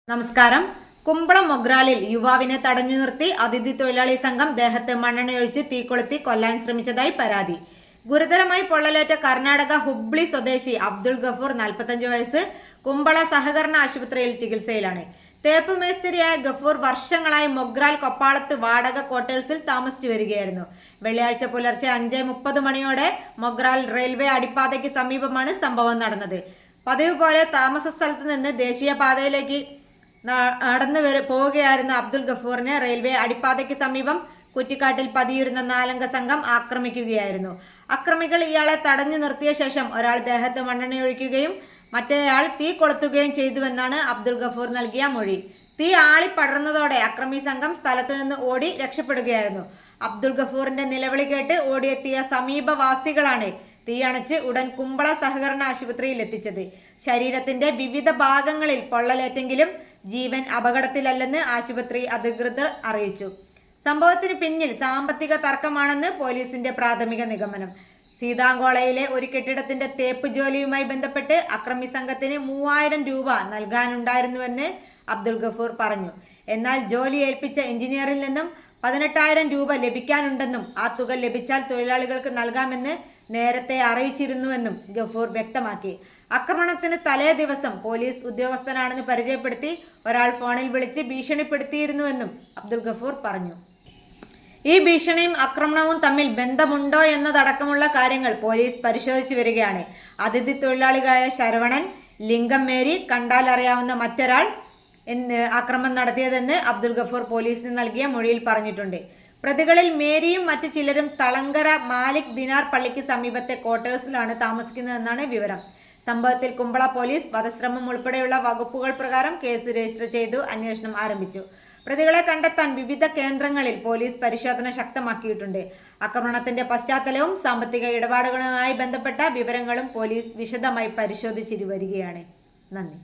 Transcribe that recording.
നമസ്കാരം. കുമ്പളം മൊഗ്രാലിൽ യുവാവിനെ തടഞ്ഞു നിർത്തി അതിഥി തൊഴിലാളി സംഘം ദേഹത്ത് മണ്ണെണ്ണയൊഴിച്ച് തീകൊളുത്തി കൊല്ലാൻ ശ്രമിച്ചതായി പരാതി. ഗുരുതരമായി പൊള്ളലേറ്റ കർണാടക ഹുബ്ലി സ്വദേശി അബ്ദുൾ ഗഫൂർ 45 വയസ്സ് കുമ്പള സഹകരണ ആശുപത്രിയിൽ ചികിത്സയിലാണ്. തേപ്പ് മേസ്തിരിയായ ഗഫൂർ വർഷങ്ങളായി മൊഗ്രാൽ കൊപ്പാളത്ത് വാടക ക്വാർട്ടേഴ്സിൽ താമസിച്ചു വരികയായിരുന്നു. വെള്ളിയാഴ്ച പുലർച്ചെ 5:30 മണിയോടെ മൊഗ്രാൽ റെയിൽവേ അടിപ്പാതയ്ക്ക് സമീപമാണ് സംഭവം നടന്നത്. പതിവ് പോലെ താമസ സ്ഥലത്ത് നിന്ന് ദേശീയപാതയിലേക്ക് നടന്നു പോവുകയായിരുന്ന അബ്ദുൾ ഗഫൂറിനെ റെയിൽവേ അടിപ്പാതയ്ക്ക് സമീപം കുറ്റിക്കാട്ടിൽ പതിയിരുന്ന 4 സംഘം ആക്രമിക്കുകയായിരുന്നു. അക്രമികൾ ഇയാളെ തടഞ്ഞു നിർത്തിയ ശേഷം ഒരാൾ ദേഹത്ത് മണ്ണെണ്ണയൊഴിക്കുകയും മറ്റേയാൾ തീ കൊളുത്തുകയും ചെയ്തുവെന്നാണ് അബ്ദുൾ ഗഫൂർ നൽകിയ മൊഴി. തീ ആളിപ്പടർന്നതോടെ അക്രമി സംഘം സ്ഥലത്ത് നിന്ന് ഓടി രക്ഷപ്പെടുകയായിരുന്നു. അബ്ദുൾ ഗഫൂറിന്റെ നിലവിളി കേട്ട് ഓടിയെത്തിയ സമീപവാസികളാണ് തീയണച്ച് ഉടൻ കുമ്പള സഹകരണ ആശുപത്രിയിൽ എത്തിച്ചത്. ശരീരത്തിന്റെ വിവിധ ഭാഗങ്ങളിൽ പൊള്ളലേറ്റെങ്കിലും ജീവൻ അപകടത്തിലല്ലെന്ന് ആശുപത്രി അധികൃതർ അറിയിച്ചു. സംഭവത്തിന് പിന്നിൽ സാമ്പത്തിക തർക്കമാണെന്ന് പോലീസിന്റെ പ്രാഥമിക നിഗമനം. സീതാങ്കോളയിലെ ഒരു കെട്ടിടത്തിന്റെ തേപ്പ് ജോലിയുമായി ബന്ധപ്പെട്ട് അക്രമി സംഘത്തിന് 3000 രൂപ നൽകാനുണ്ടായിരുന്നുവെന്ന് അബ്ദുൾ ഗഫൂർ പറഞ്ഞു. എന്നാൽ ജോലി ഏൽപ്പിച്ച എഞ്ചിനീയറിൽ നിന്നും 18,000 രൂപ ലഭിക്കാനുണ്ടെന്നും ആ തുക ലഭിച്ചാൽ തൊഴിലാളികൾക്ക് നൽകാമെന്ന് നേരത്തെ അറിയിച്ചിരുന്നുവെന്നും ഗഫൂർ വ്യക്തമാക്കി. ആക്രമണത്തിന് തലേ ദിവസം പോലീസ് ഉദ്യോഗസ്ഥനാണെന്ന് പരിചയപ്പെടുത്തി ഒരാൾ ഫോണിൽ വിളിച്ച് ഭീഷണിപ്പെടുത്തിയിരുന്നുവെന്നും അബ്ദുൾ ഗഫൂർ പറഞ്ഞു. ഈ ഭീഷണിയും ആക്രമണവും തമ്മിൽ ബന്ധമുണ്ടോ എന്നതടക്കമുള്ള കാര്യങ്ങൾ പോലീസ് പരിശോധിച്ചു വരികയാണ്. അതിഥി തൊഴിലാളികളായ ശരവണൻ, ലിംഗം മേരി, കണ്ടാൽ അറിയാവുന്ന മറ്റൊരാൾ ആക്രമണം നടത്തിയതെന്ന് അബ്ദുൾ ഗഫൂർ പോലീസിന് നൽകിയ മൊഴിയിൽ പറഞ്ഞിട്ടുണ്ട്. പ്രതികളിൽ മേരിയും മറ്റു ചിലരും തളങ്കര മാലിക് ദിനാർ പള്ളിക്ക് സമീപത്തെ ക്വാർട്ടേഴ്സിലാണ് താമസിക്കുന്നതെന്നാണ് വിവരം. സംഭവത്തിൽ കുമ്പള പോലീസ് വധശ്രമം ഉൾപ്പെടെയുള്ള വകുപ്പുകൾ പ്രകാരം കേസ് രജിസ്റ്റർ ചെയ്തു അന്വേഷണം ആരംഭിച്ചു. പ്രതികളെ കണ്ടെത്താൻ വിവിധ കേന്ദ്രങ്ങളിൽ പോലീസ് പരിശോധന ശക്തമാക്കിയിട്ടുണ്ട്. ആക്രമണത്തിന്റെ പശ്ചാത്തലവും സാമ്പത്തിക ഇടപാടുകളുമായി ബന്ധപ്പെട്ട വിവരങ്ങളും പോലീസ് വിശദമായി പരിശോധിച്ചു വരികയാണ്. നന്ദി.